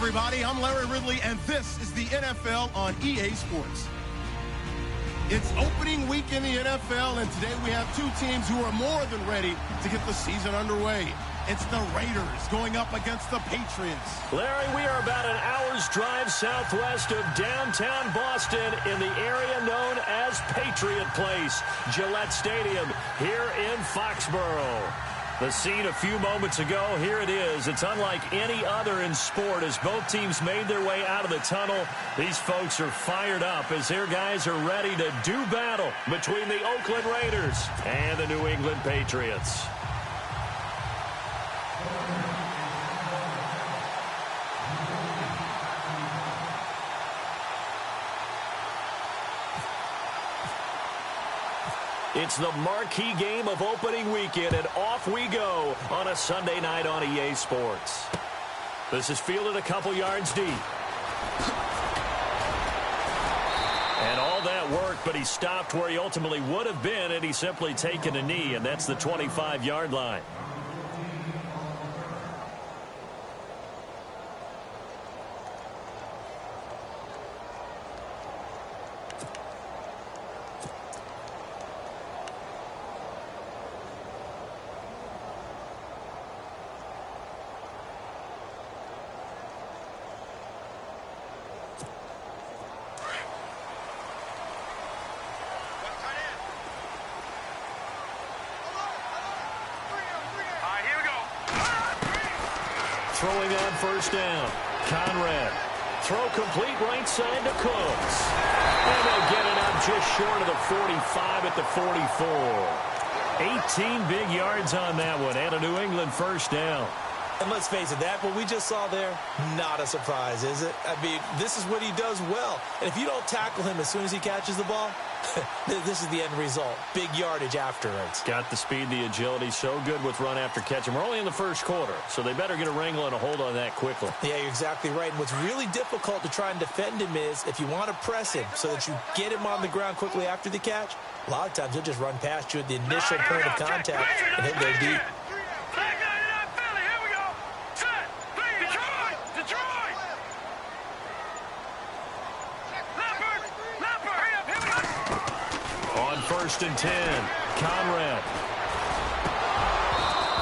everybody. I'm Larry Ridley, and this is the NFL on EA Sports. It's opening week in the NFL, and today we have two teams who are more than ready to get the season underway. It's the Raiders going up against the Patriots. Larry, we are about an hour's drive southwest of downtown Boston in the area known as Patriot Place, Gillette Stadium, here in Foxborough. The scene a few moments ago, here it is. It's unlike any other in sport as both teams made their way out of the tunnel. These folks are fired up as their guys are ready to do battle between the Oakland Raiders and the New England Patriots. It's the marquee game of opening weekend, and off we go on a Sunday night on EA Sports. This is fielded a couple yards deep. And all that work, but he stopped where he ultimately would have been had he simply taken a knee, and that's the 25-yard line. Throwing on first down. Conrad. Throw complete right side to Cooks. And they'll get it up just short of the 45 at the 44. 18 big yards on that one and a New England first down. And let's face it, that what we just saw there, not a surprise, is it? I mean, this is what he does well. And if you don't tackle him as soon as he catches the ball, this is the end result. Big yardage afterwards. Got the speed, the agility, so good with run after catch. And we're only in the first quarter, so they better get a wrangle and a hold on that quickly. Yeah, you're exactly right. And what's really difficult to try and defend him is if you want to press him so that you get him on the ground quickly after the catch, a lot of times he'll just run past you at the initial point of contact and he'll go deep. First and 10. Conrad.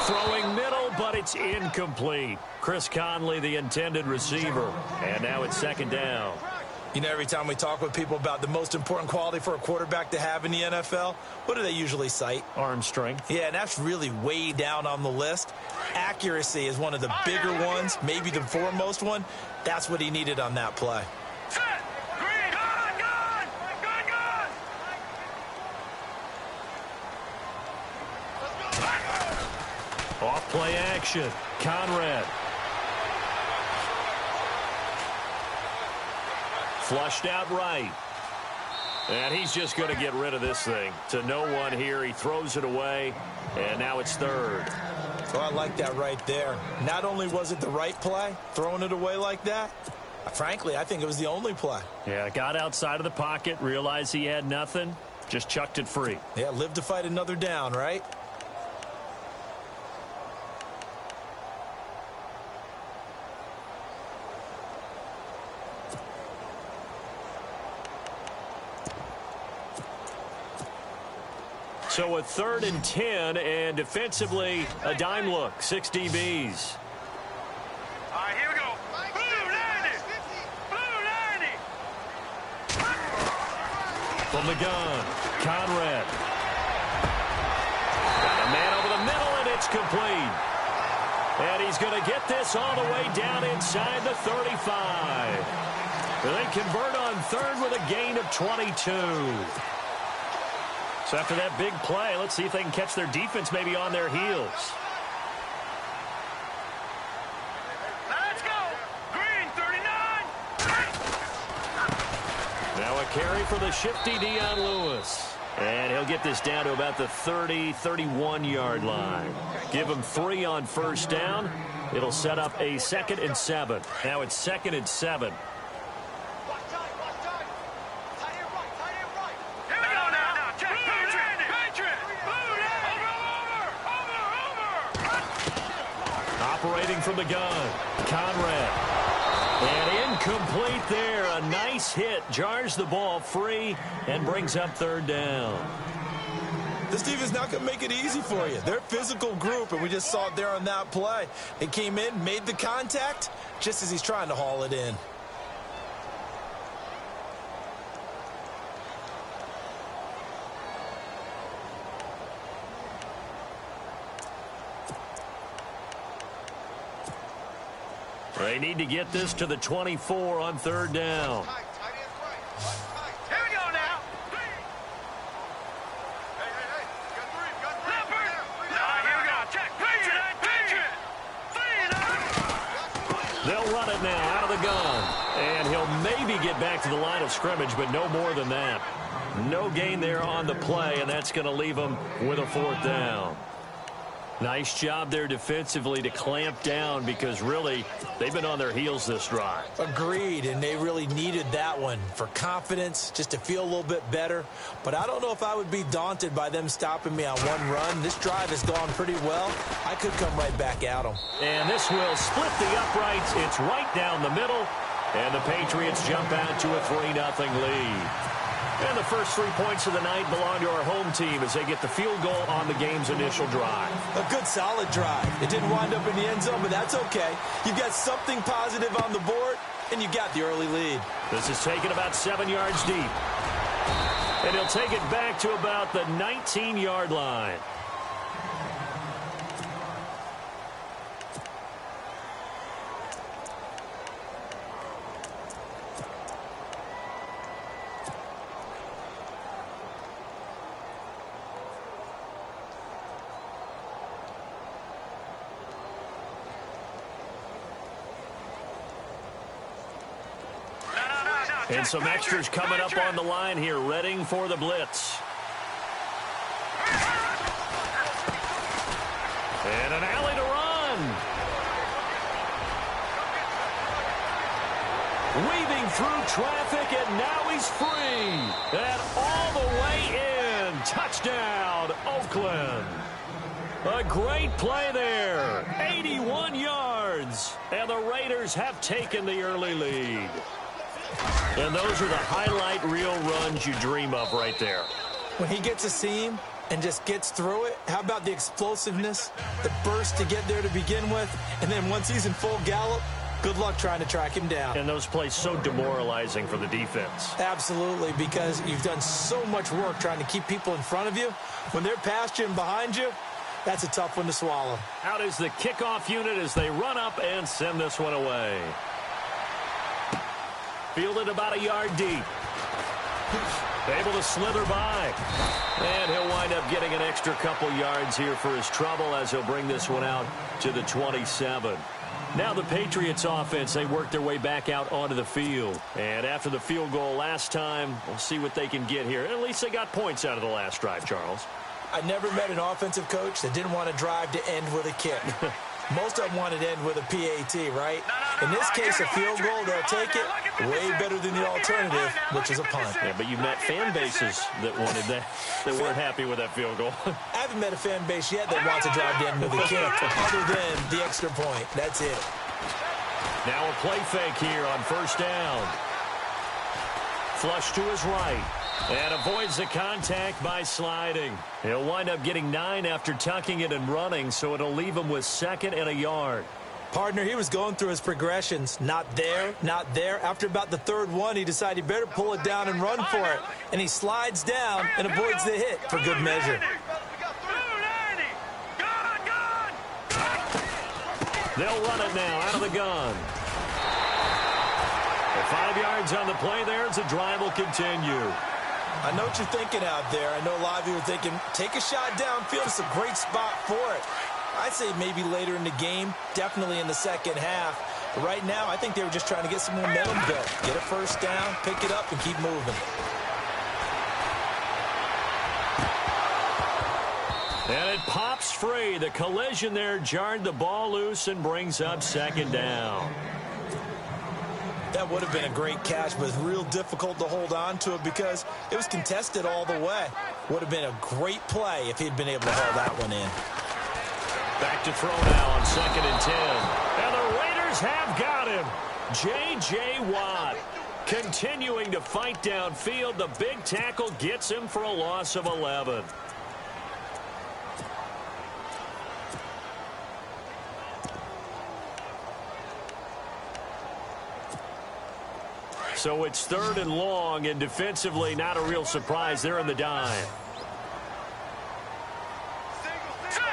Throwing middle, but it's incomplete. Chris Conley, the intended receiver. And now it's second down. You know, every time we talk with people about the most important quality for a quarterback to have in the NFL, what do they usually cite? Arm strength. Yeah, and that's really way down on the list. Accuracy is one of the bigger ones, maybe the foremost one. That's what he needed on that play. Off play action. Conrad. Flushed out right. And he's just going to get rid of this thing. To no one here. He throws it away. And now it's third. Well, I like that right there. Not only was it the right play, throwing it away like that, frankly, I think it was the only play. Yeah, got outside of the pocket, realized he had nothing, just chucked it free. Yeah, live to fight another down, right? So a 3rd and 10, and defensively, a dime look, 6 DBs. All right, here we go. Blue 90. Blue 90. From the gun, Conrad. Got a man over the middle, and it's complete. And he's going to get this all the way down inside the 35. They convert on 3rd with a gain of 22. So after that big play, let's see if they can catch their defense maybe on their heels. Let's go. Green 39. Now a carry for the shifty Dion Lewis. And he'll get this down to about the 30, 31-yard line. Give him 3 on first down. It'll set up a 2nd and 7. Now it's 2nd and 7. Operating from the gun, Conrad. And incomplete there. A nice hit. Jars the ball free and brings up third down. This defense not going to make it easy for you. They're a physical group, and we just saw it there on that play. It came in, made the contact, just as he's trying to haul it in. They need to get this to the 24 on third down. Here we go now. Hey. Got three. Here we go. Check. Patriot. They'll run it now out of the gun. And he'll maybe get back to the line of scrimmage, but no more than that. No gain there on the play, and that's going to leave them with a fourth down. Nice job there defensively to clamp down because really they've been on their heels this drive. Agreed, and they really needed that one for confidence, just to feel a little bit better. But I don't know if I would be daunted by them stopping me on one run. This drive has gone pretty well. I could come right back at them. And this will split the uprights. It's right down the middle, and the Patriots jump out to a 3-0 lead. And the first 3 points of the night belong to our home team as they get the field goal on the game's initial drive. A good, solid drive. It didn't wind up in the end zone, but that's okay. You've got something positive on the board, and you got the early lead. This is taken about 7 yards deep. And he'll take it back to about the 19-yard line. And some extras coming up on the line here, readying for the blitz. And an alley to run. Weaving through traffic, and now he's free. And all the way in. Touchdown, Oakland. A great play there. 81 yards. And the Raiders have taken the early lead. And those are the highlight reel runs you dream of right there. When he gets a seam and just gets through it, how about the explosiveness, the burst to get there to begin with, and then once he's in full gallop, good luck trying to track him down. And those plays so demoralizing for the defense. Absolutely, because you've done so much work trying to keep people in front of you. When they're past you and behind you, that's a tough one to swallow. Out is the kickoff unit as they run up and send this one away. Fielded about a yard deep. Able to slither by. And he'll wind up getting an extra couple yards here for his trouble as he'll bring this one out to the 27. Now the Patriots offense, they work their way back out onto the field. And after the field goal last time, we'll see what they can get here. At least they got points out of the last drive, Charles. I never met an offensive coach that didn't want to drive to end with a kick. Most of them wanted to end with a PAT, right? In this case, a field goal, they'll take it. Way better than the alternative, which is a punt. Yeah, but you met fan bases that wanted that, that weren't happy with that field goal. I haven't met a fan base yet that wants to drive to end with a kick, other than the extra point. That's it. Now a play fake here on first down. Flush to his right. And avoids the contact by sliding. He'll wind up getting 9 after tucking it and running, so it'll leave him with 2nd and a yard. Partner, he was going through his progressions. Not there, not there. After about the 3rd one, he decided he better pull it down and run for it. And he slides down and avoids the hit for good measure. They'll run it now out of the gun. 5 yards on the play there as the drive will continue. I know what you're thinking out there. I know a lot of you are thinking, take a shot downfield. It's a great spot for it. I'd say maybe later in the game, definitely in the second half. But right now, I think they were just trying to get some momentum built. Get a first down, pick it up, and keep moving. And it pops free. The collision there jarred the ball loose and brings up 2nd down. That would have been a great catch, but it's real difficult to hold on to it because it was contested all the way. Would have been a great play if he'd been able to hold that one in. Back to throw now on 2nd and 10. And the Raiders have got him. J.J. Watt continuing to fight downfield. The big tackle gets him for a loss of 11. So it's 3rd and long, and defensively not a real surprise. They're in the dime. Set.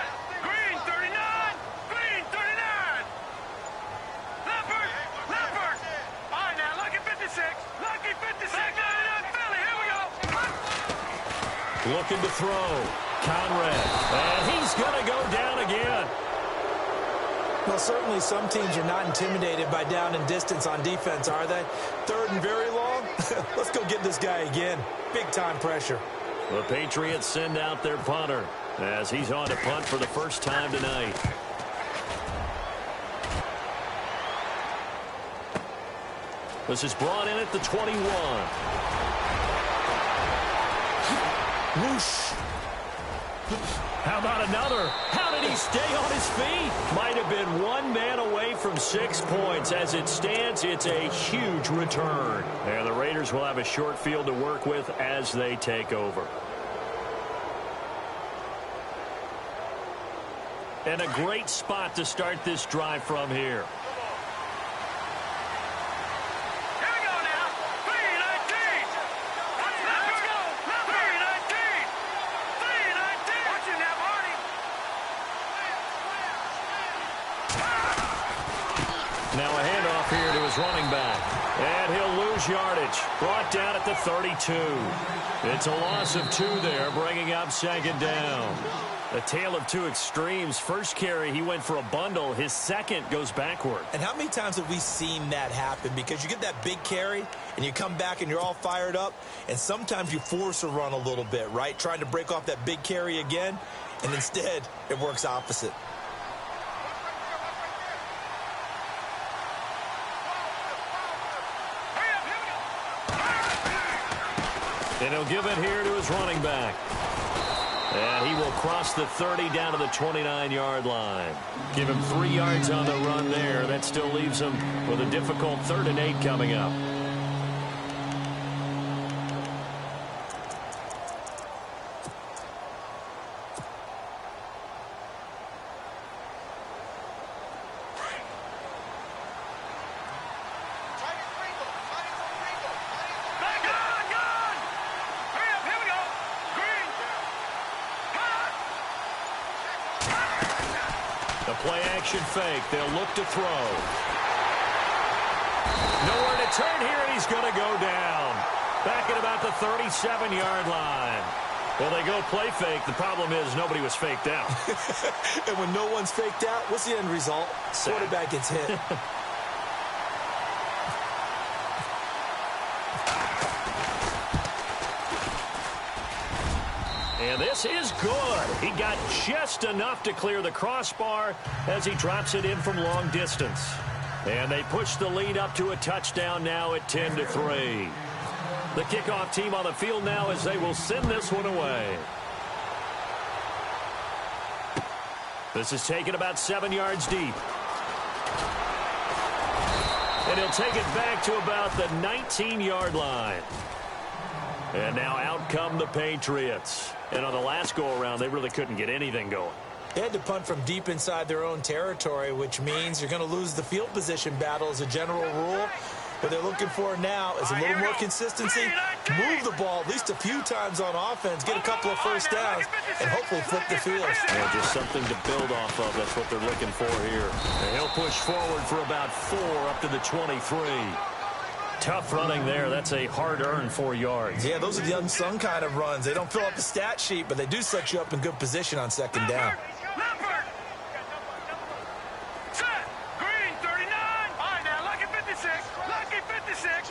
Green 39. Green 39. Leopard. Leopard. All right, now, lucky 56. Lucky 56. Philly. Here we go. Looking to throw. Conrad. And he's going to go down again. Well, certainly some teams are not intimidated by down and distance on defense, are they? 3rd and very long? Let's go get this guy again. Big-time pressure. The Patriots send out their punter as he's on to punt for the first time tonight. This is brought in at the 21. Whoosh. How about another? How did he stay on his feet? Might have been one man away from 6 points. As it stands, it's a huge return. And the Raiders will have a short field to work with as they take over. And a great spot to start this drive from here. Now a handoff here to his running back. And he'll lose yardage. Brought down at the 32. It's a loss of 2 there, bringing up 2nd down. A tale of 2 extremes. First carry, he went for a bundle. His second goes backward. And how many times have we seen that happen? Because you get that big carry, and you come back and you're all fired up, and sometimes you force a run a little bit, right? Trying to break off that big carry again, and instead it works opposite. And he'll give it here to his running back. And he will cross the 30 down to the 29-yard line. Give him 3 yards on the run there. That still leaves him with a difficult 3rd and 8 coming up. Fake. They'll look to throw. Nowhere to turn here, and he's going to go down. Back at about the 37-yard line. Well, they go play fake. The problem is nobody was faked out. And when no one's faked out, what's the end result? Quarterback gets hit. And this is good. He got just enough to clear the crossbar as he drops it in from long distance. And they push the lead up to a touchdown now at 10-3. The kickoff team on the field now as they will send this one away. This is taken about 7 yards deep. And he'll take it back to about the 19-yard line. And now out come the Patriots. And on the last go-around, they really couldn't get anything going. They had to punt from deep inside their own territory, which means you're going to lose the field position battle as a general rule. What they're looking for now is a little more consistency, move the ball at least a few times on offense, get a couple of first downs, and hopefully flip the field. Yeah, just something to build off of. That's what they're looking for here. And he'll push forward for about 4 up to the 23. Tough running there. That's a hard-earned 4 yards. Yeah, those are the unsung kind of runs. They don't fill up the stat sheet, but they do set you up in good position on 2nd down. Set. Green 39. All right, now, lucky 56. Lucky 56.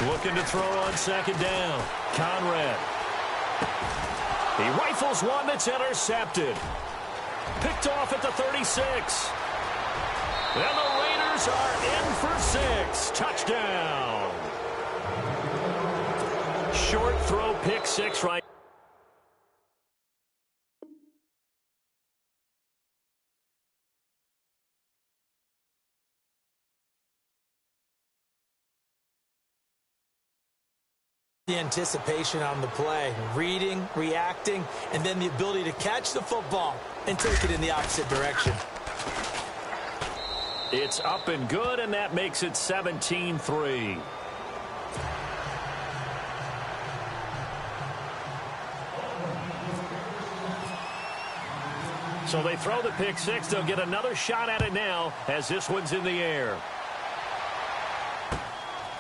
Looking to throw on 2nd down. Conrad. He rifles one that's intercepted. Picked off at the 36. And the Raiders are in for 6. Touchdown. short throw, pick six right. The anticipation on the play, reading, reacting, and then the ability to catch the football and take it in the opposite direction. It's up and good, and that makes it 17-3. So they throw the pick six. They'll get another shot at it now as this one's in the air.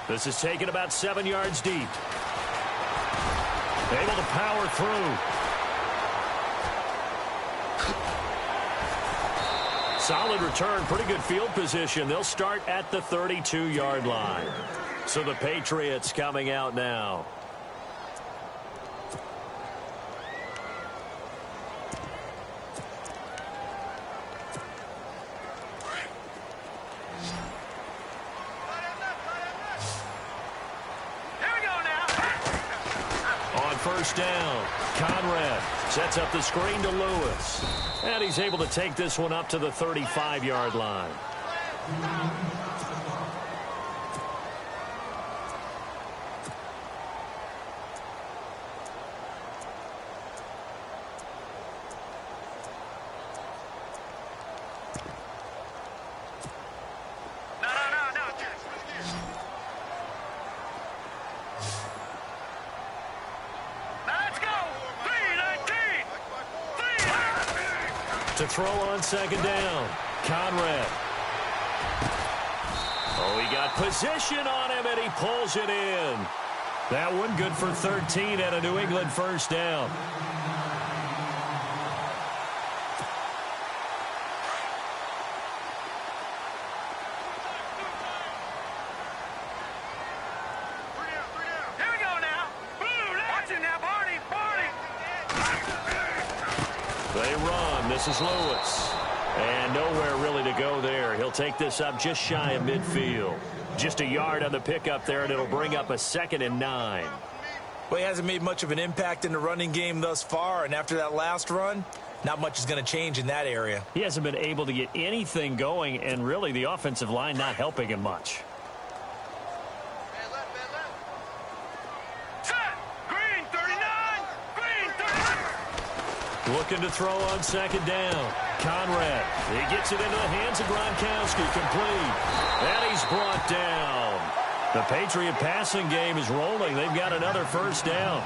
This is taken about 7 yards deep. Able to power through. Solid return, pretty good field position. They'll start at the 32-yard line. So the Patriots coming out now. First down. Conrad sets up the screen to Lewis. And he's able to take this one up to the 35-yard line. To throw on second down. Conrad. Oh, he got position on him, and he pulls it in. That one good for 13 and a New England first down. Here we go now. Watch it now, Barney. They run. This is Lewis. And nowhere really to go there. He'll take this up just shy of midfield. Just a yard on the pickup there, and it'll bring up a 2nd and 9. Well, he hasn't made much of an impact in the running game thus far, and after that last run, not much is going to change in that area. He hasn't been able to get anything going, and really the offensive line not helping him much. Looking to throw on second down. Conrad. He gets it into the hands of Gronkowski. Complete. And he's brought down. The Patriot passing game is rolling. They've got another first down.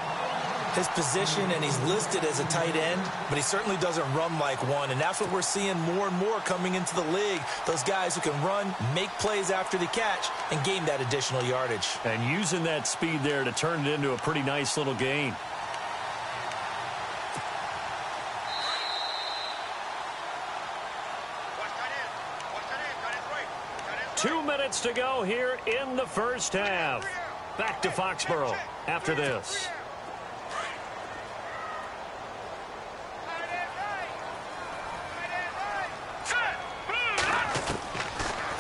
His position, and he's listed as a tight end, but he certainly doesn't run like one, and that's what we're seeing more and more coming into the league. Those guys who can run, make plays after the catch, and gain that additional yardage. And using that speed there to turn it into a pretty nice little gain. 2 minutes to go here in the first half. Back to Foxborough after this.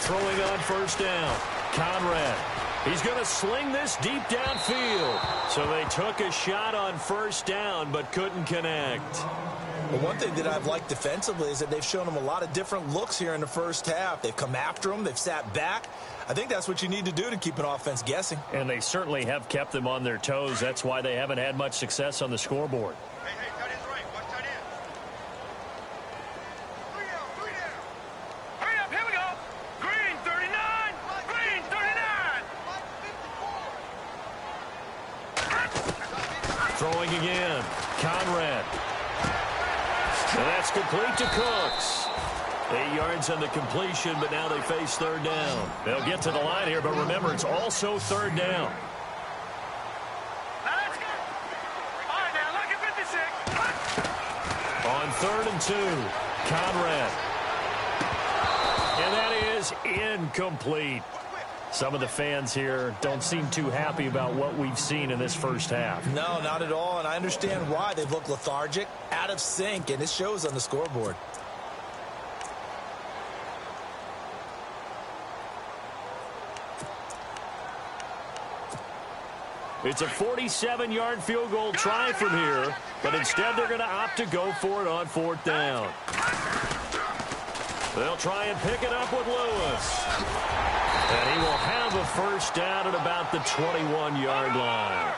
Throwing on first down. Conrad. He's going to sling this deep downfield. So they took a shot on first down but couldn't connect. Well, one thing that I've liked defensively is that they've shown them a lot of different looks here in the first half. They've come after them. They've sat back. I think that's what you need to do to keep an offense guessing. And they certainly have kept them on their toes. That's why they haven't had much success on the scoreboard. Hey, tight end's right. Watch tight end. 3 down. Hurry up, here we go. Green, 39. Green, 39. Throwing again. Conrad. And that's complete to Cooks. 8 yards on the completion, but now they face third down. They'll get to the line here, but remember, it's also third down. Now let's go. All right, now look at 56. On 3rd and 2, Conrad. And that is incomplete. Some of the fans here don't seem too happy about what we've seen in this first half. No, not at all, and I understand why. They've looked lethargic, out of sync, and it shows on the scoreboard. It's a 47-yard field goal try from here, but instead they're going to opt to go for it on 4th down. They'll try and pick it up with Lewis. And he will have a first down at about the 21-yard line.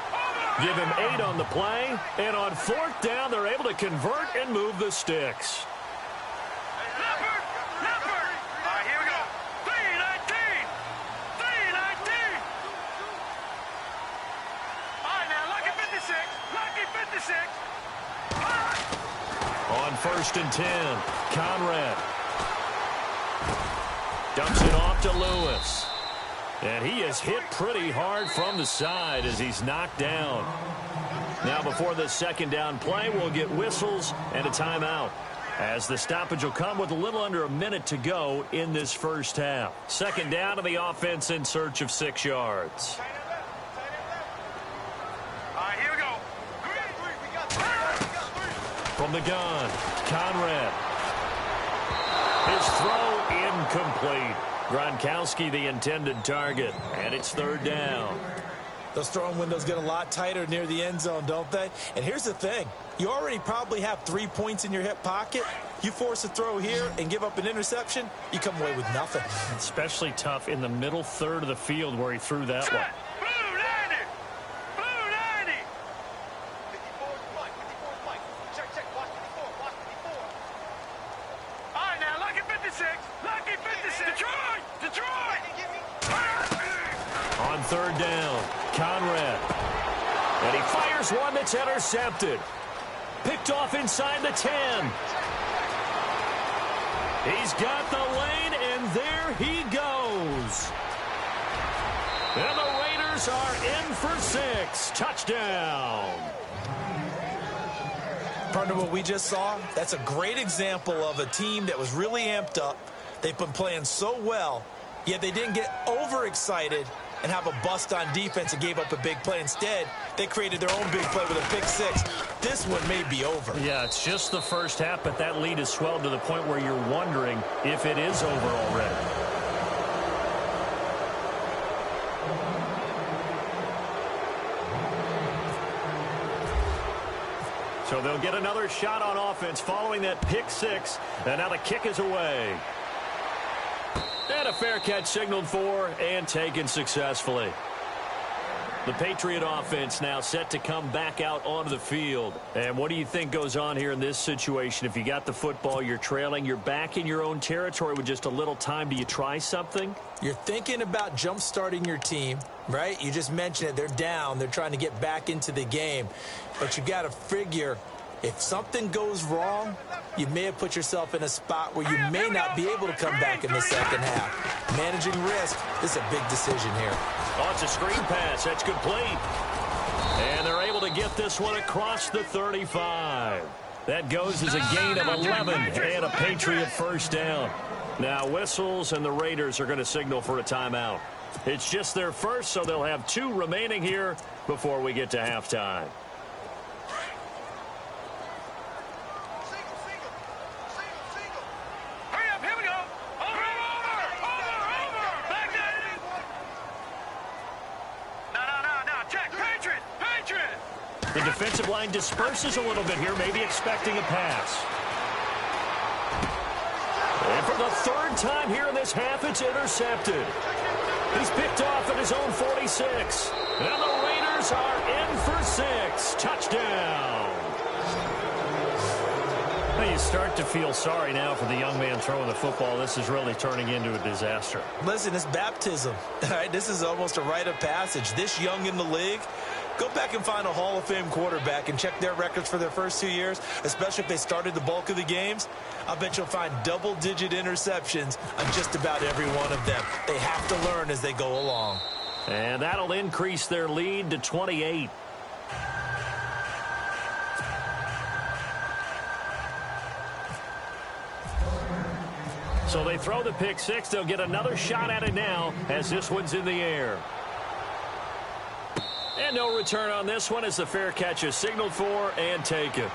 Give him 8 on the play, and on 4th down, they're able to convert and move the sticks. Here we go. 3-19. 3-19. All right, now, lucky 56. Lucky 56. On 1st and 10, Conrad dumps it off to Lewis. And he is hit pretty hard from the side as he's knocked down. Now before the 2nd down play, we'll get whistles and a timeout, as the stoppage will come with a little under a minute to go in this first half. 2nd down, and the offense in search of 6 yards. All right, here we go. From the gun, Conrad. His throw incomplete. Gronkowski the intended target, and it's 3rd down. Those throwing windows get a lot tighter near the end zone, don't they? And here's the thing. You already probably have 3 points in your hip pocket. You force a throw here and give up an interception, you come away with nothing. Especially tough in the middle third of the field where he threw that one. Blue 90. Blue 90. 54, check, watch 54. All right, now, lucky 56. Lucky 56. Detroit. On 3rd down, Conrad. And he fires one that's intercepted. Picked off inside the 10. He's got the lane, and there he goes. And the Raiders are in for 6. Touchdown. Partner, what we just saw, that's a great example of a team that was really amped up. They've been playing so well, yet they didn't get overexcited and have a bust on defense and gave up a big play. Instead, they created their own big play with a pick 6. This one may be over. Yeah, it's just the first half, but that lead has swelled to the point where you're wondering if it is over already. So they'll get another shot on offense following that pick 6, and now the kick is away. And a fair catch signaled for and taken successfully. The Patriot offense now set to come back out onto the field. And what do you think goes on here in this situation? If you got the football, you're trailing, you're back in your own territory with just a little time. Do you try something? You're thinking about jump-starting your team, right? You just mentioned it. They're down. They're trying to get back into the game. But you got to figure, if something goes wrong, you may have put yourself in a spot where you may not be able to come back in the second half. Managing risk is a big decision here. Oh, it's a screen pass. That's complete. And they're able to get this one across the 35. That goes as a gain of 11 and a Patriot first down. Now whistles, and the Raiders are going to signal for a timeout. It's just their first, so they'll have 2 remaining here before we get to halftime. The defensive line disperses a little bit here, maybe expecting a pass. And for the 3rd time here in this half, it's intercepted. He's picked off at his own 46. And the Raiders are in for 6. Touchdown. Well, you start to feel sorry now for the young man throwing the football. This is really turning into a disaster. Listen, it's baptism. All right, this is almost a rite of passage. This young in the league, go back and find a Hall of Fame quarterback and check their records for their first 2 years, especially if they started the bulk of the games. I bet you'll find double-digit interceptions on just about every one of them. They have to learn as they go along. And that'll increase their lead to 28. So they throw the pick 6. They'll get another shot at it now as this one's in the air. And no return on this one as the fair catch is signaled for and taken.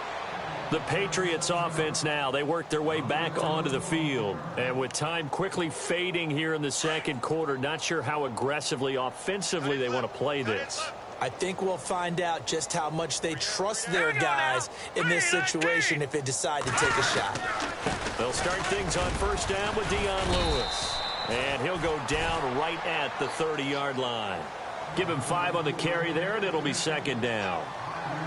The Patriots offense now, they work their way back onto the field. And with time quickly fading here in the second quarter, not sure how aggressively, offensively they want to play this. I think we'll find out just how much they trust their guys in this situation if they decide to take a shot. They'll start things on first down with Dion Lewis. And he'll go down right at the 30-yard line. Give him 5 on the carry there, and it'll be second down.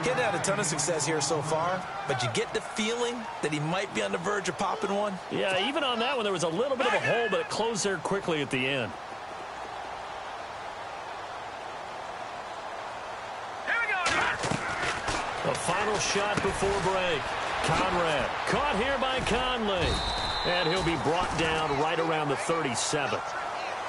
Getting had a ton of success here so far, but you get the feeling that he might be on the verge of popping one. Yeah, even on that one, there was a little bit of a hole, but it closed there quickly at the end. A final shot before break. Conrad caught here by Conley. And he'll be brought down right around the 37.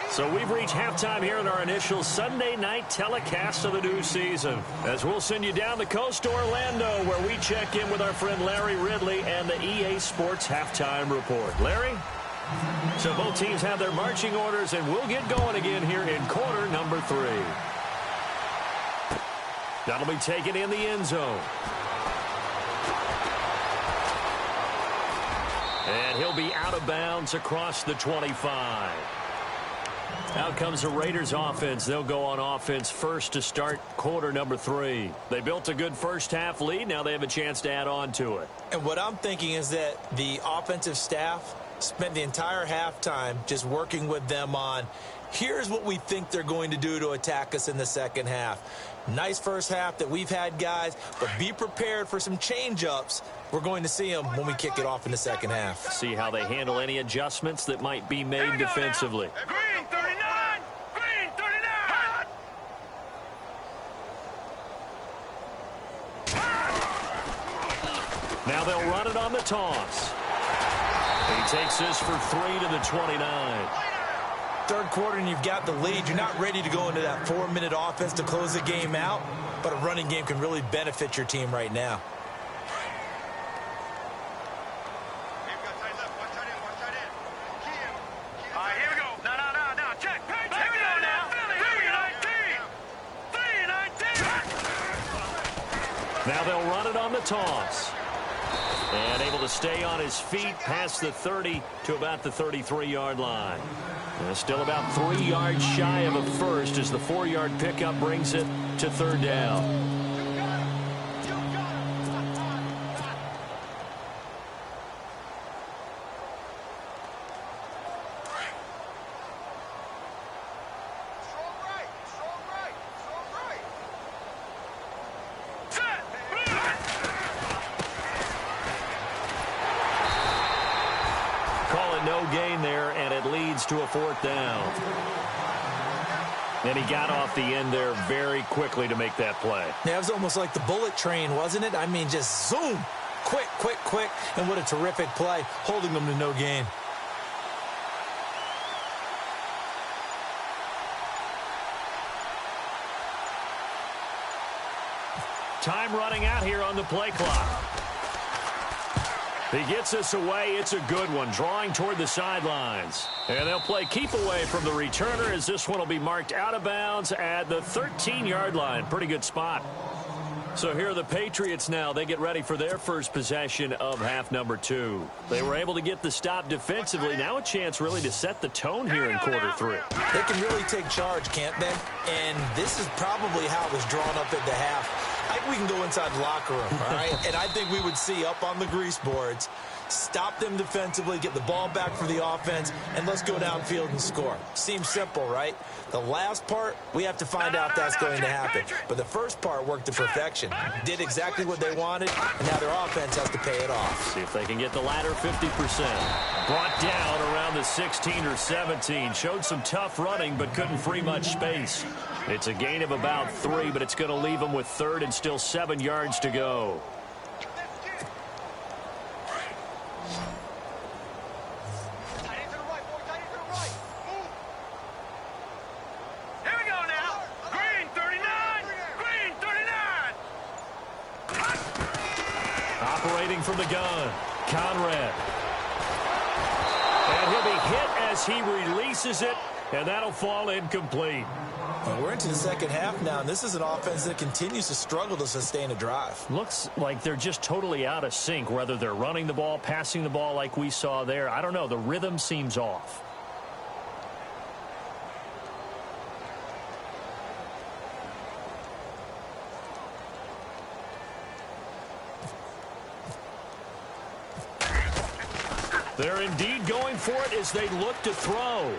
So we've reached halftime here in our initial Sunday night telecast of the new season. As we'll send you down the coast to Orlando, where we check in with our friend Larry Ridley and the EA Sports Halftime Report. Larry? So both teams have their marching orders, and we'll get going again here in quarter number 3. That'll be taken in the end zone. And he'll be out of bounds across the 25. Out comes the Raiders offense. They'll go on offense first to start quarter number 3. They built a good first half lead. Now they have a chance to add on to it. And what I'm thinking is that the offensive staff spent the entire halftime just working with them on, here's what we think they're going to do to attack us in the second half. Nice first half that we've had, guys, but be prepared for some change-ups. We're going to see them when we kick it off in the second half. See how they handle any adjustments that might be made defensively. Green 39! Green 39! Now they'll run it on the toss. He takes this for 3 to the 29. Third quarter and you've got the lead. You're not ready to go into that 4-minute offense to close the game out, but a running game can really benefit your team right now. All right, here we go. No. Check. Here we go now. 3-19. Now they'll run it on the toss. And able to stay on his feet past the 30 to about the 33-yard line. And still about 3 yards shy of a first as the 4-yard pickup brings it to third down. To a 4th down. And he got off the end there very quickly to make that play. Yeah, it was almost like the bullet train, wasn't it? I mean, just zoom. Quick. And what a terrific play, holding them to no gain. Time running out here on the play clock. He gets us away. It's a good one, drawing toward the sidelines. And they'll play keep away from the returner as this one will be marked out of bounds at the 13-yard line. Pretty good spot. So here are the Patriots now. They get ready for their first possession of half number 2. They were able to get the stop defensively. Now a chance really to set the tone here in quarter 3. They can really take charge, can't they? And this is probably how it was drawn up at the half. I think we can go inside the locker room, all right? And I think we would see up on the grease boards, stop them defensively, get the ball back for the offense, and let's go downfield and score. Seems simple, right? The last part, we have to find out if that's going to happen. But the first part worked to perfection. Did exactly what they wanted, and now their offense has to pay it off. See if they can get the latter 50%. Brought down around the 16 or 17. Showed some tough running, but couldn't free much space. It's a gain of about 3, but it's going to leave them with 3rd and still 7 yards to go. Here we go now. Green 39. Green 39. Operating from the gun, Conrad. And he'll be hit as he releases it, and that'll fall incomplete. Well, we're into the second half now, and this is an offense that continues to struggle to sustain a drive. Looks like they're just totally out of sync, whether they're running the ball, passing the ball like we saw there. I don't know. The rhythm seems off. They're indeed going for it as they look to throw.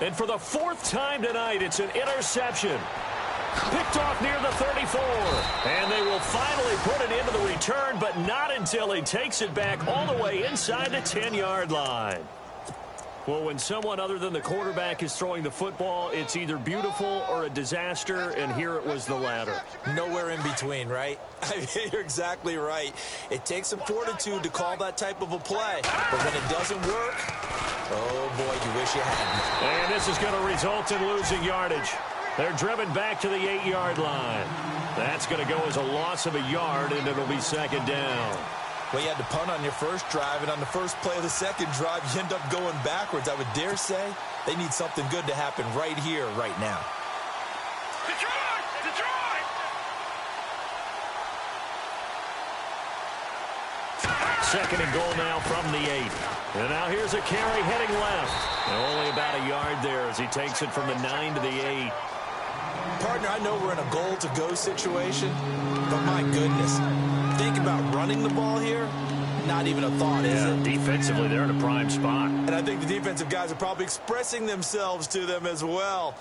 And for the fourth time tonight, it's an interception. Picked off near the 34. And they will finally put it into the return, but not until he takes it back all the way inside the 10-yard line. Well, when someone other than the quarterback is throwing the football, it's either beautiful or a disaster, and here it was the latter. Nowhere in between, right? I mean, you're exactly right. It takes some fortitude to call that type of a play, but when it doesn't work, oh boy, you wish you hadn't. And this is going to result in losing yardage. They're driven back to the 8-yard line. That's going to go as a loss of a yard, and it'll be second down. Well, you had to punt on your first drive, and on the first play of the second drive, you end up going backwards. I would dare say they need something good to happen right here, right now. Detroit! Detroit! Second and goal now from the 8. And now here's a carry heading left. And only about a yard there as he takes it from the 9 to the 8. Partner, I know we're in a goal-to-go situation, but my goodness, think about running the ball here. Not even a thought, is it? Defensively, they're in a prime spot. And I think the defensive guys are probably expressing themselves to them as well.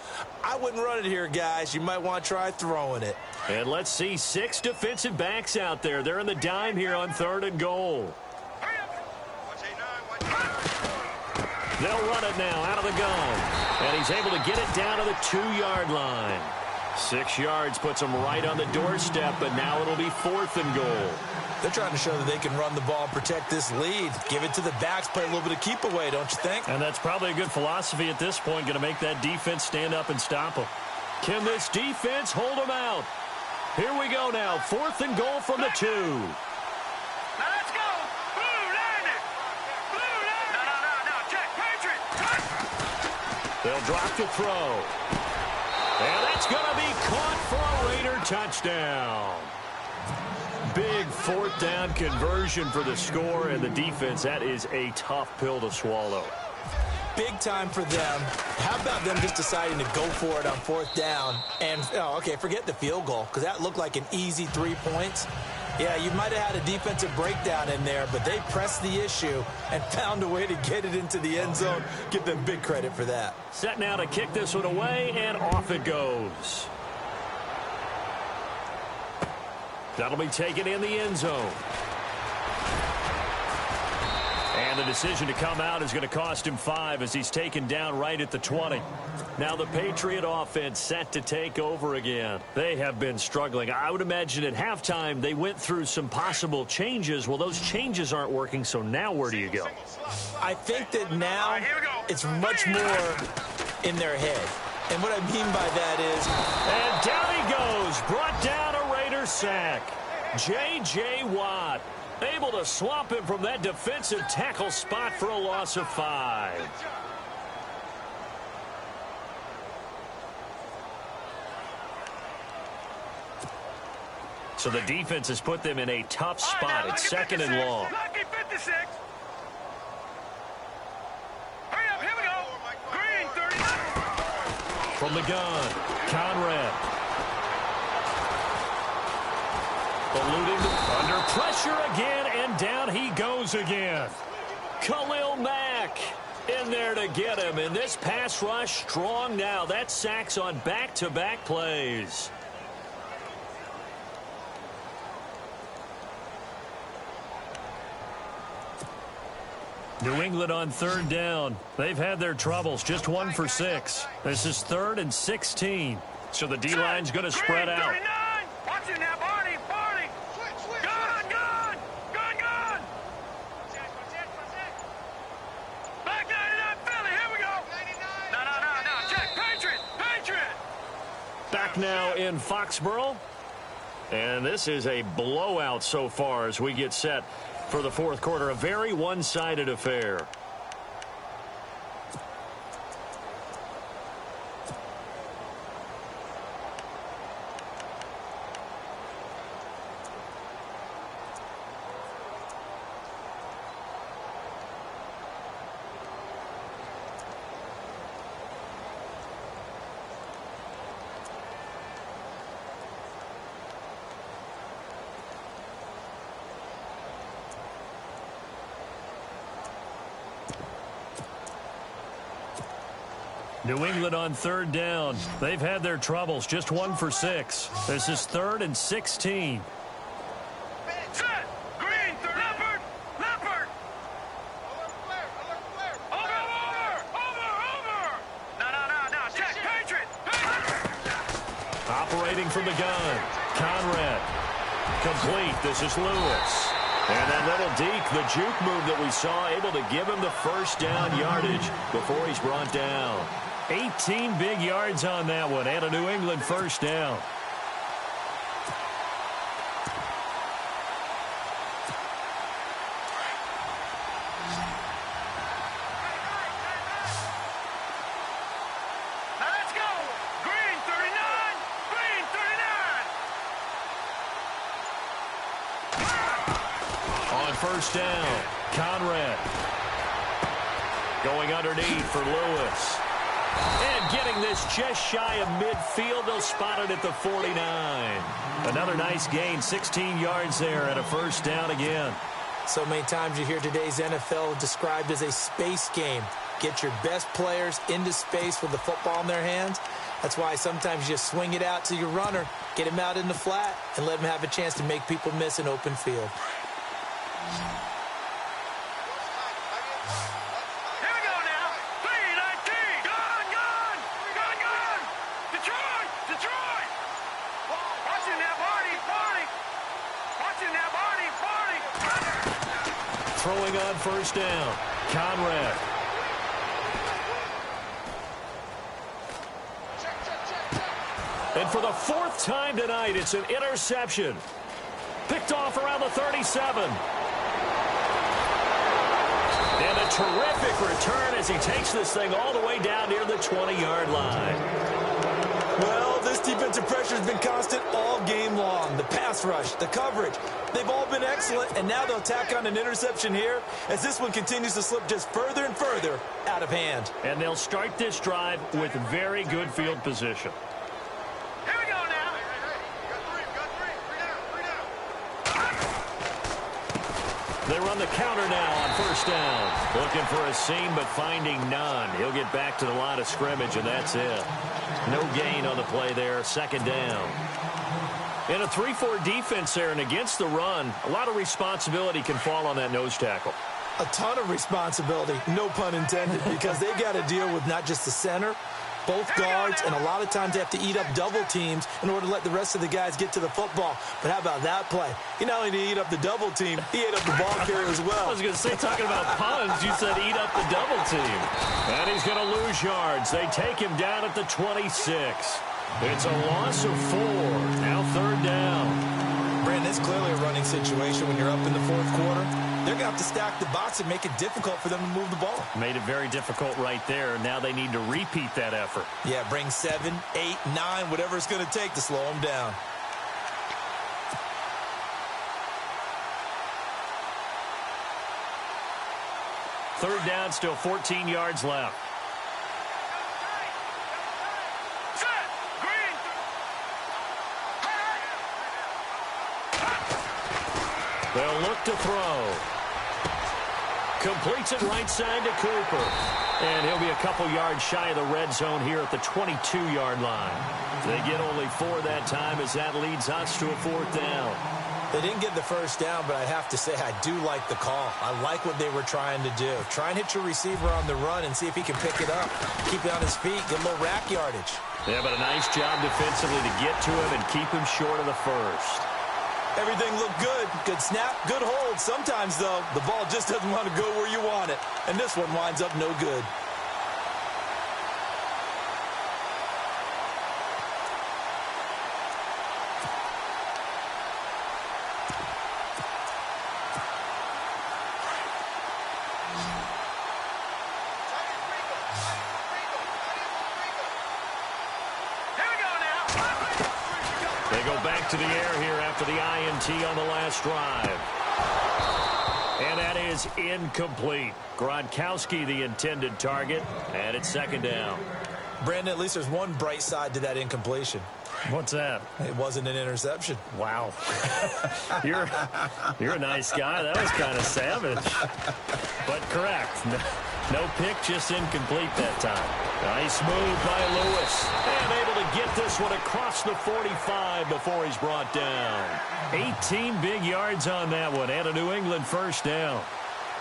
I wouldn't run it here, guys. You might want to try throwing it. And let's see 6 defensive backs out there. They're in the dime here on 3rd and goal. They'll run it now out of the gun. And he's able to get it down to the 2-yard line. 6 yards puts them right on the doorstep, but now it'll be 4th and goal. They're trying to show that they can run the ball and protect this lead. Give it to the backs, play a little bit of keep away, don't you think? And that's probably a good philosophy at this point, going to make that defense stand up and stop them. Can this defense hold them out? Here we go now, 4th and goal from the 2. Now let's go! Blue landed! Blue landed! No, check, Patriots! They'll drop to throw. And that's going to be caught for a Raider touchdown. Big 4th down conversion for the score, and the defense, that is a tough pill to swallow. Big time for them. How about them just deciding to go for it on 4th down? And, okay, forget the field goal, because that looked like an easy 3 points. Yeah, you might have had a defensive breakdown in there, but they pressed the issue and found a way to get it into the end zone. Give them big credit for that. Set now to kick this one away, and off it goes. That'll be taken in the end zone. And the decision to come out is going to cost him 5 as he's taken down right at the 20. Now the Patriot offense set to take over again. They have been struggling. I would imagine at halftime they went through some possible changes. Well, those changes aren't working, so now where do you go? I think that now it's much more in their head. And what I mean by that is... And down he goes. Brought down a Raider sack. J.J. Watt able to swamp him from that defensive tackle spot for a loss of 5. So the defense has put them in a tough spot. It's 2nd and long. Lucky 56. Hurry up, here we go. Green 39. From the gun, Conrad. Eluding under pressure again, and down he goes again. Khalil Mack in there to get him, and this pass rush strong now. That's sacks on back-to-back plays. New England on 3rd down. They've had their troubles, just 1 for 6. This is 3rd and 16. So the D-line's going to spread out. 39. Watch it now, Barney. Gun. Back 99, Philly, here we go. No, check, Patriot. Back now in Foxborough. And this is a blowout so far as we get set for the 4th quarter. A very one-sided affair. New England on third down. They've had their troubles, just 1 for 6. This is 3rd and 16. Set. Green. Leopard. Leopard. Over. No. Check. Patriots. Operating from the gun. Conrad. Complete. This is Lewis. And that little deke, the juke move that we saw, able to give him the first down yardage before he's brought down. 18 big yards on that one, and a New England first down. Now let's go. Green 39. Green 39. On first down, Conrad. Going underneath for Lewis. And getting this just shy of midfield. They'll spot it at the 49. Another nice gain, 16 yards there and a first down again. So many times you hear today's NFL described as a space game. Get your best players into space with the football in their hands. That's why sometimes you just swing it out to your runner, get him out in the flat, and let him have a chance to make people miss an open field. Here we go now. 3-19. Gun. Detroit. Watching that body. Throwing on first down, Conrad. And for the 4th time tonight, it's an interception. Picked off around the 37. And a terrific return as he takes this thing all the way down near the 20-yard line. Well, this defensive pressure has been constant all game long. The pass rush, the coverage, they've all been excellent, and now they'll tack on an interception here as this one continues to slip just further and further out of hand. And they'll start this drive with very good field position. Here we go now. They run the counter now on first down. Looking for a seam, but finding none. He'll get back to the line of scrimmage, and that's it. No gain on the play there, 2nd down. In a 3-4 defense there, and against the run, a lot of responsibility can fall on that nose tackle. A ton of responsibility, no pun intended, because they've got to deal with not just the center, both guards, and a lot of times they have to eat up double teams in order to let the rest of the guys get to the football. But how about that play? He not only did he eat up the double team, he ate up the ball carrier as well. I was going to say, talking about puns, you said eat up the double team. And he's going to lose yards. They take him down at the 26. It's a loss of 4. Now 3rd down. Brandon, it's clearly a running situation when you're up in the 4th quarter. They're going to have to stack the box and make it difficult for them to move the ball. Made it very difficult right there. Now they need to repeat that effort. Yeah, bring 7, 8, 9, whatever it's going to take to slow them down. Third down, still 14 yards left. Set. Green. They'll look to throw. Completes it right side to Cooper. And he'll be a couple yards shy of the red zone here at the 22-yard line. They get only 4 that time as that leads us to a 4th down. They didn't get the first down, but I have to say I do like the call. I like what they were trying to do. Try and hit your receiver on the run and see if he can pick it up. Keep it on his feet, get a little rack yardage. Yeah, but a nice job defensively to get to him and keep him short of the first. Everything looked good. Good snap, good hold. Sometimes, though, the ball just doesn't want to go where you want it. And this one winds up no good. To the air here after the INT on the last drive. And that is incomplete. Gronkowski, the intended target, and it's 2nd down. Brandon, at least there's one bright side to that incompletion. What's that? It wasn't an interception. Wow. You're a nice guy. That was kind of savage. But correct. No pick, just incomplete that time. Nice move by Lewis. And able to get this one across the 45 before he's brought down. 18 big yards on that one and a New England first down.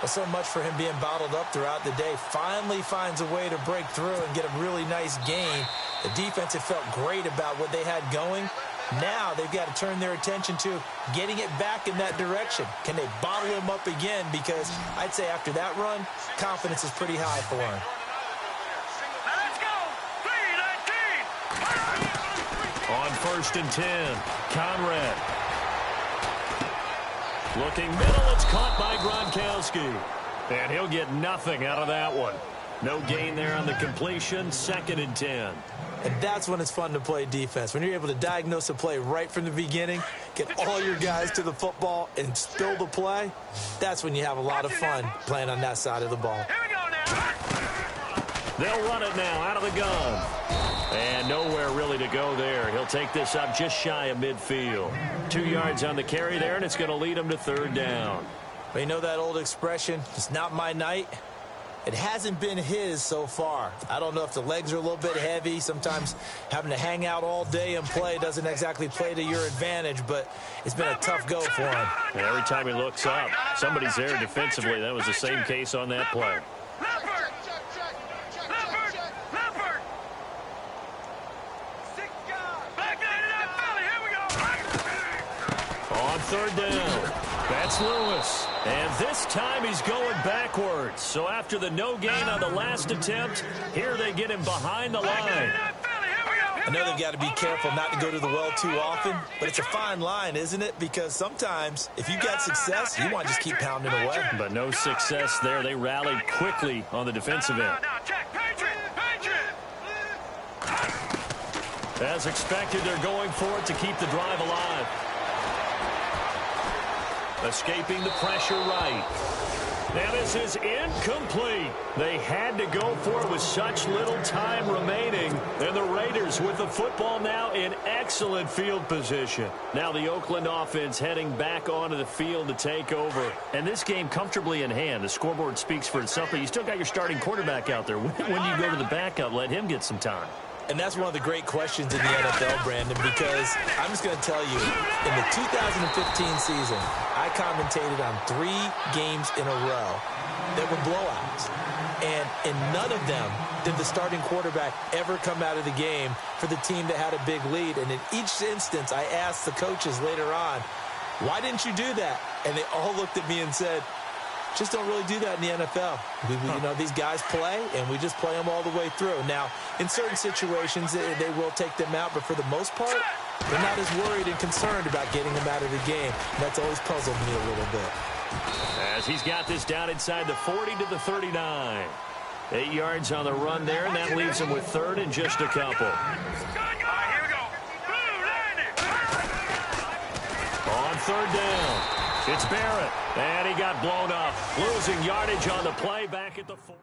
Well, so much for him being bottled up throughout the day. Finally finds a way to break through and get a really nice gain. The defense had felt great about what they had going. Now they've got to turn their attention to getting it back in that direction. Can they bottle him up again? Because I'd say after that run, confidence is pretty high for him. Let's go. 3-19. On 1st and 10, Conrad. Looking middle, it's caught by Gronkowski. And he'll get nothing out of that one. No gain there on the completion, 2nd and 10. And that's when it's fun to play defense. When you're able to diagnose a play right from the beginning, get all your guys to the football and spill the play, that's when you have a lot of fun playing on that side of the ball. Here we go now. They'll run it now out of the gun. And nowhere really to go there. He'll take this up just shy of midfield. 2 yards on the carry there, and it's going to lead him to 3rd down. But you know that old expression, it's not my night? It hasn't been his so far. I don't know if the legs are a little bit heavy. Sometimes having to hang out all day and play doesn't exactly play to your advantage, but it's been a tough go for him. And every time he looks up, somebody's there defensively. That was the same case on that play. Leopard. Leopard. Back in that Philly. Here we go. On 3rd down, that's Lewis. And this time he's going backwards. So after the no gain on the last attempt, here they get him behind the line. I know they've got to be careful not to go to the well too often, but it's a fine line, isn't it? Because sometimes if you got success, you want to just keep pounding away. But no success there. They rallied quickly on the defensive end. As expected, they're going for it to keep the drive alive. Escaping the pressure right. Now this is incomplete. They had to go for it with such little time remaining. And the Raiders with the football now in excellent field position. Now the Oakland offense heading back onto the field to take over. And this game comfortably in hand. The scoreboard speaks for itself, but you still got your starting quarterback out there. When do you go to the backup? Let him get some time. And that's one of the great questions in the NFL, Brandon, because I'm just going to tell you, in the 2015 season, I commentated on 3 games in a row that were blowouts. And in none of them did the starting quarterback ever come out of the game for the team that had a big lead. And in each instance, I asked the coaches later on, why didn't you do that? And they all looked at me and said, just don't really do that in the NFL. You know, these guys play, and we just play them all the way through. Now, in certain situations, they will take them out, but for the most part, they're not as worried and concerned about getting them out of the game. And that's always puzzled me a little bit. As he's got this down inside the 40 to the 39. 8 yards on the run there, and that leaves him with 3rd and just a couple. Here we go. On 3rd down. It's Barrett, and he got blown up. Losing yardage on the play back at the 4.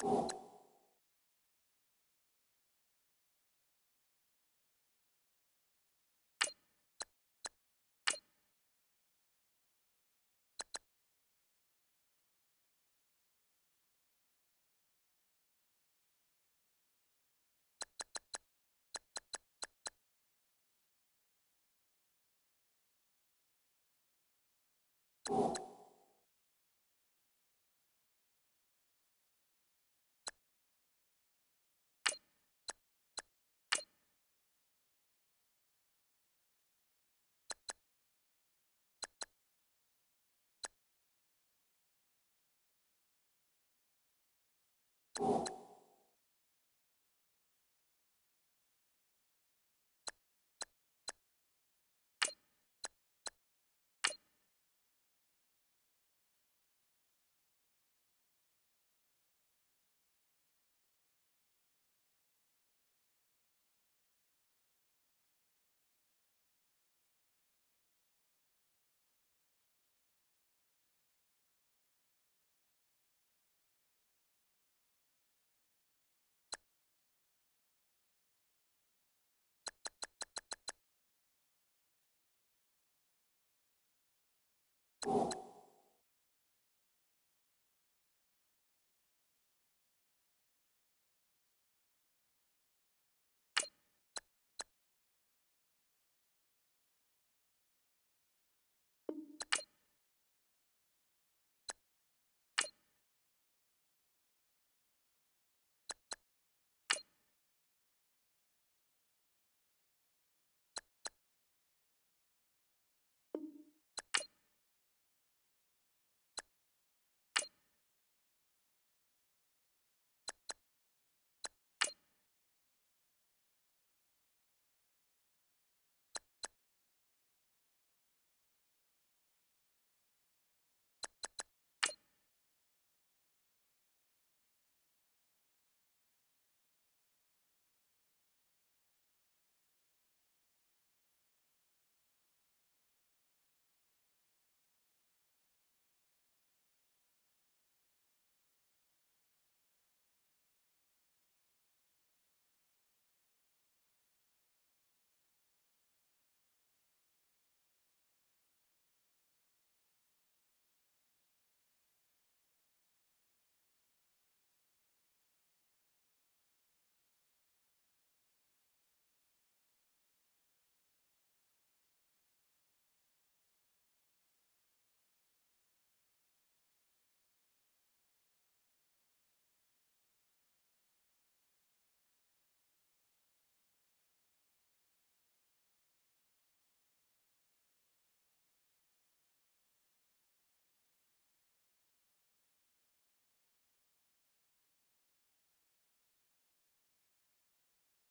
You